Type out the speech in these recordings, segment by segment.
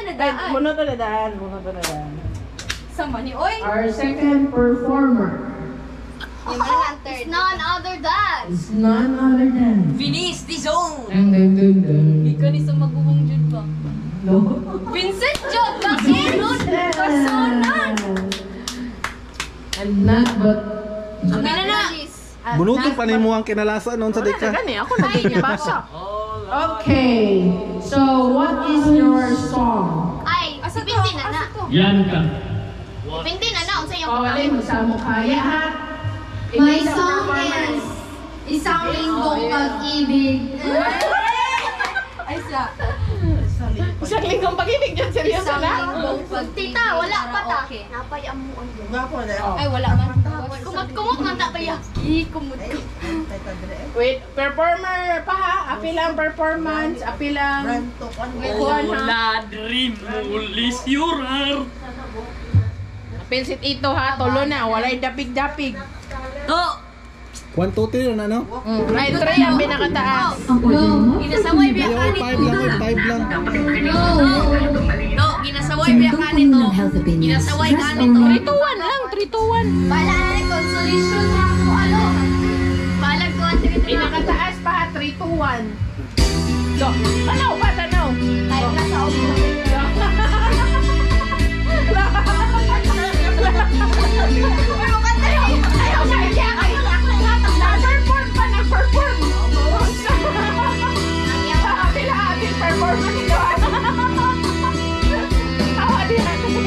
nadaan. Muno to nadaan. Sama ni Oy. Our second performer It's none other than is none other than Vinis the Zone. Ikaw ni sa maguwang jud ba? No. Vincent Jod Basilon Kasonan. And not but Bunutong pa nimo ang kinalasa noon sa deka. Gani ako nagkikibasa. okay. So what is your song? Ay, Pinti na na. Yan ka. Pinti na na unsa yung Pawalay mo sa mo kaya ha. My song is Isang Linggong Pag-ibig. Ay sa Isang linggong pag-ibig dyan, seryoso Isang na? Linggong Pag-ibig. Tita, wala pa ta. Napay amuan dyan. Ay, wala man. Kumot-kumot man ta tayo. Kumot. Wait, performer pa ha? Apilang performance, apilang kuhan ha? Ladrim mulis yurar. Apil sit ito ha, tulo na, walay dapig-dapig. Oh! 1, 2, 3 na no? Ay, 3 ang pinakataas. Ginasaway biya Ayaw, kanin. 5 lang. No, ginasaway biya kanin to. Ginasaway kanin to. 3 to 1 lang, 3 to 1. Bala na rin, consolation na ako, ano? Balag ko ang tigit na. Pinakataas pa ha, 3 to 1. So, tanaw pa, tanaw. Tayo na sa ulo. Uy, makanta yun. Ayaw na, kaya kayo. Nag-perform pa, nag-perform. Apil performance ito. Tawa din natin.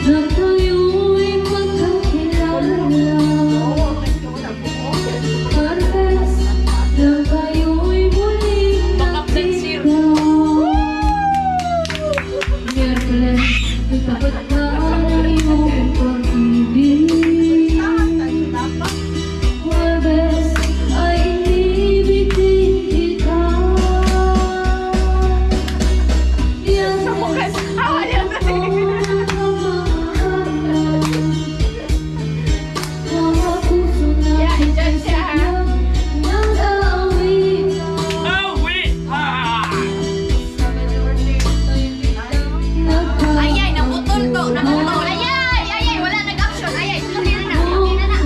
Na tayo'y magkakilala. Parehas na tayo'y muling nakita. Miyerkules, itapat na ang iyong pag-ibig. Huwebes ay inibitin kita. Yan Ayaw na din. Yeah, dyan siya ha. Awit! Ayay, naputol to. Naputol. Ayay, wala nag-action. Ayay, tuloy na na. Tuloy na na.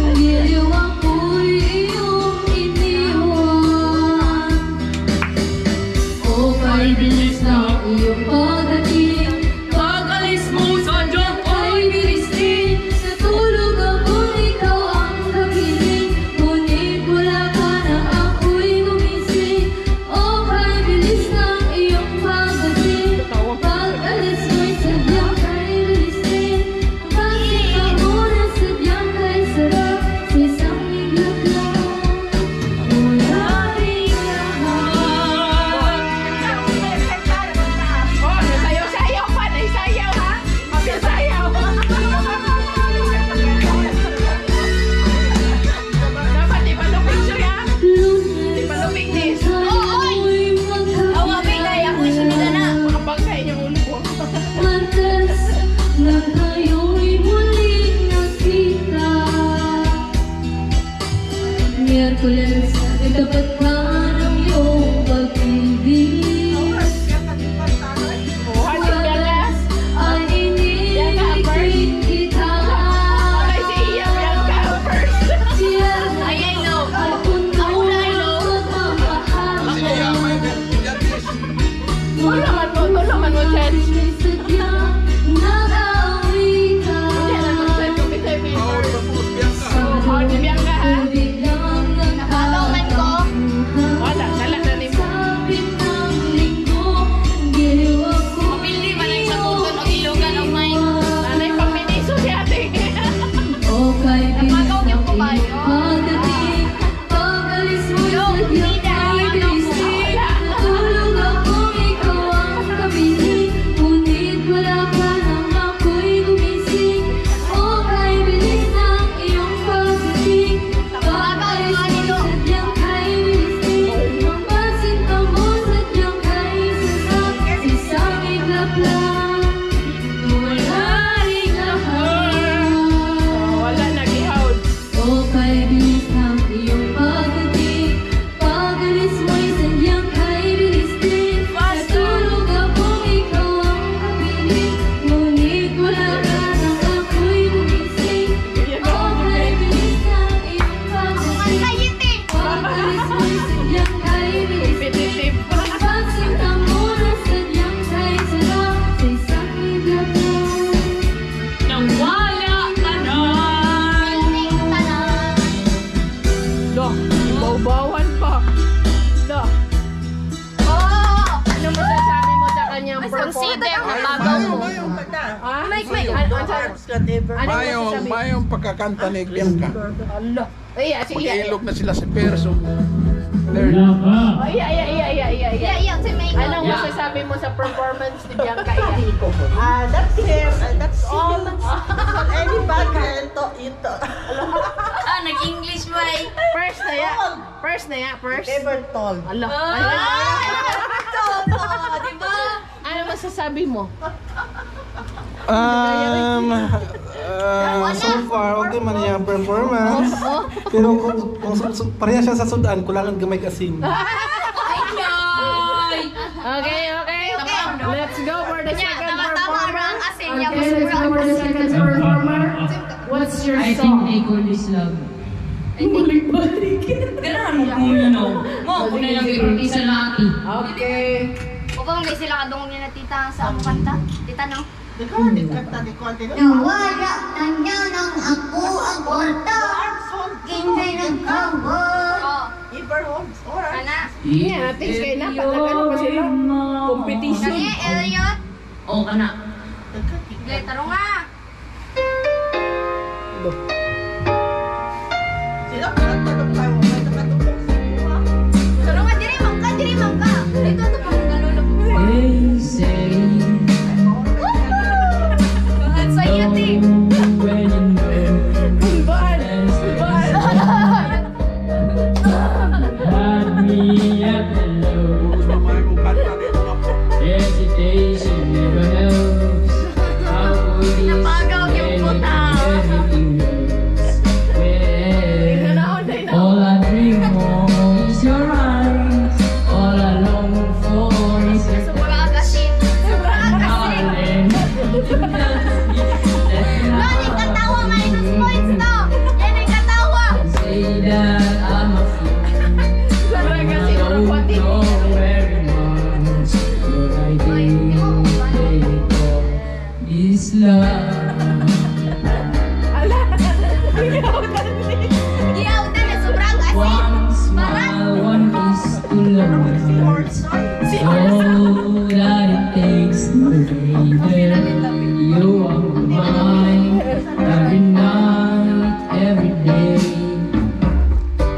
Kay bilis na iyong pagdating. Pagalis mo sa Diyos Ay bilis din. Natulog ako't ikaw ang kapiling. Ngunit wala ka na ako'y gumising. Oh, kay bilis na iyong pagdating. Pag-alis mo'y sadyang kay bilis din. Pag-ika mo na sadyang kay sarap. Sa isang iglap lang. Wala rin lahat. Oh, nasayaw-sayaw pa, naisayaw ha. Mapisayaw. Dapat ipalupig siya ha. Ipalupig nis. Oy! Awa, Bilay. Ako'y sunod na. Makapag sa inyong ulo ko. Landas na tayo'y muling nakita. Miyerkules, itapat ka ng iyong pag-ibig. Huwebes Ay inibigin kita. ay si Iya Bianca first. Ayay, no. Ako na magmamahal. Tulungan mo, Chen. May sadyang nag-aawi ka. Yan ang mag-send ko kita yung Oh, si Bianca ha. Biglang Follow man ko. Wala, dala na ni mo. sabit ng linggo, giliw ako. Mapili man ang sa kuton o ilugan o may. Nanay paminiso si ate. O kay Napagaw bilis niyo ng po ba iyong yun? pagdating. Pag-alis mo'y Yo, sadyang Nida, kay ano bilis po? din. Natulog akong ikaw ang kapiling. Ngunit Mayong pagkakanta ni Bianca. Mag-ilog na sila sa perso. Anong masasabi mo sa performance ni Bianca? That's him, that's all. Any bad ito. Nag-English mo eh. First na ya. Never told. Diba? Ano masasabi mo? So far, okay man yung performance. Pero kung pareha siya sa sudan, kulangan gamay kasin. Okay. Let's go for the second performer. Let's go for the second performer. What's your song? I think Nicole is love. Ganahan mo kung yun mo. Kung na lang isa laki. Okay. Upang may sila kadungog niya na tita sa ang kanta. Tita no? Nawala kanya ng ako ang kwarta. Hindi nagkawag. Kana? Yeah, at least kayo na. Ano pa sila? Competition. Kani, Elliot? Oo ka na. Gay, taro nga. Taro nga, diri mangka. Dito ito pang galulog. They say Ang saya, ti. when you know had me at hello. Hesitation never helps. How could this Napagaw yung puta. everything else? Well, all I dream of is your eyes. All I long for is your Sobrang agasin. darling. Lani, katawa. Minus points to. Yan ay katawa. Say that I'm a fool. Sobrang kasi I don't robotic. know very much, but I think they call this love. Diyaw na na, sobrang asin. One smile, one kiss to love. All that it takes to be there. You are mine every night, every day.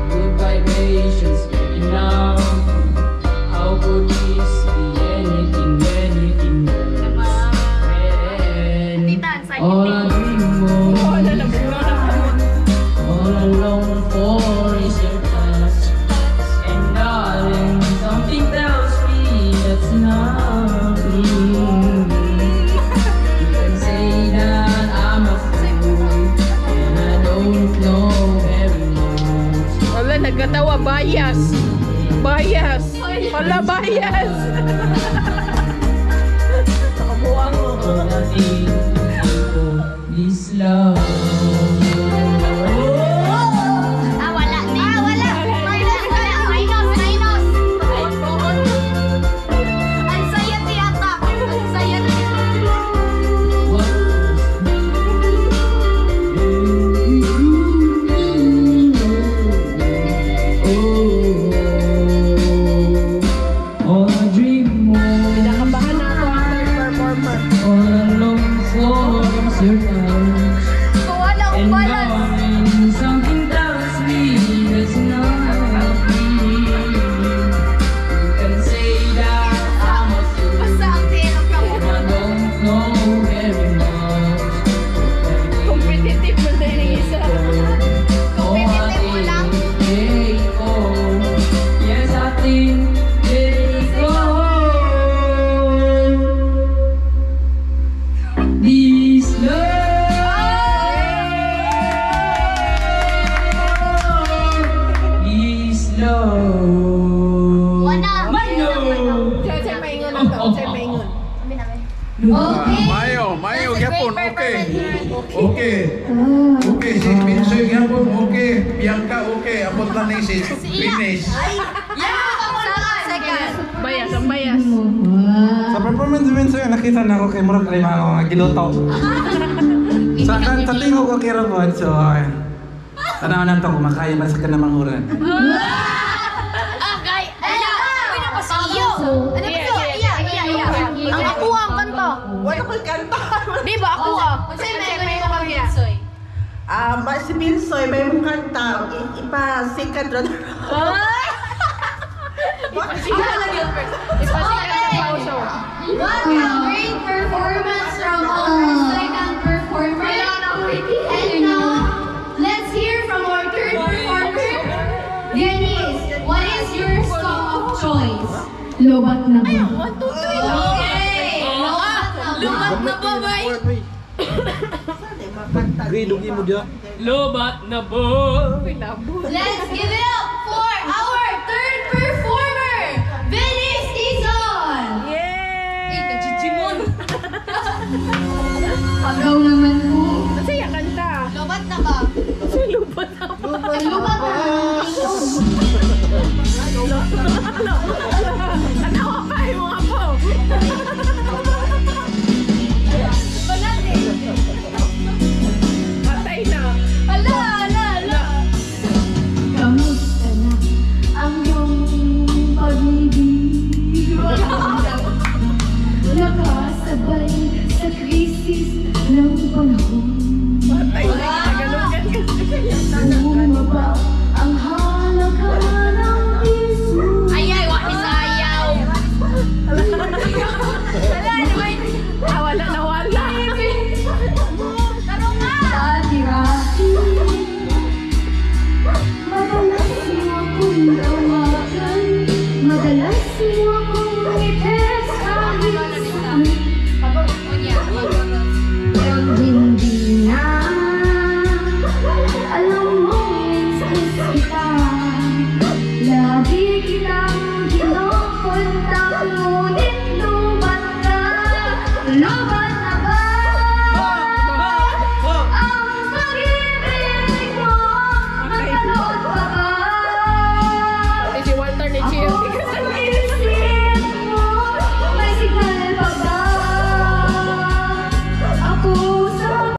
Good vibrations making love. How could this be anything else? When Tita, ang saya, all ti. I dream of, all I long for is your touch. And darling, something tells me that's not me. You can say that I'm a fool, and I don't know very much. Wala, nagkatawa. Bias. Wala, bias. Nakabuang mo. All I think for this love. Wala. Minus. Ang saya, ti, ata. Ang saya, ti. What all I dream of, Kinakabahan na ako ang third performer. all I long for is your touch. Wala And akong balance. darling, something tells me that's not me. You can say that I'm a fool, Basta ang tinok ka mo. and I don't know very much. Competitive mo na yung isa. Competitive mo lang. Yes, I think they go. This love. Wala. Say maingon na to. Say maingon. Mayo, gyapon, okay. Okay, si Pinsoy gyapon, okay. Bianca, okay. Abot lang ni si Finish. Second. Bias, ang bias. Sa performance event sa'yo, nakita na ako kay Murag ay mga giluto. Sa tingko ko kay Robot, so tanaw na ito, kumakaya ba sa kanamang huran. Okay. Uy, napasiyo. Ano ba ito? Iya. Ang ako ang kanta. Wala ko kanta. Di ba ako? Unsay may ko kami. Si Binsoy, may mong kanta. Ipasikat ron. What a great performance from our second performer. And now, let's hear from our third performer. Denise, what is your song of choice? Lobat na ba? Okay! Lumat na ba, bay? Dugi mo dyan. Lobat na ba? Let's give it up for our third performer, Denise Tizon! Yay! Kajijimon! Pagaw naman po. Masaya kanta. Lumat na ba? Lubat na ba? Lumat na ba? Natawa pa yung mga po. Patay na. Ala! Kamusta na ang iyong pag-ibig? Nakasabay sa krisis ng panahon. Patay na. Nagalugan kasi. Bumaba ang halakahan ng piso. Ayay, wakis ayaw! Wala na wala. Tarong nga! Dati-rati, madalas mo akong tawagan. Madalas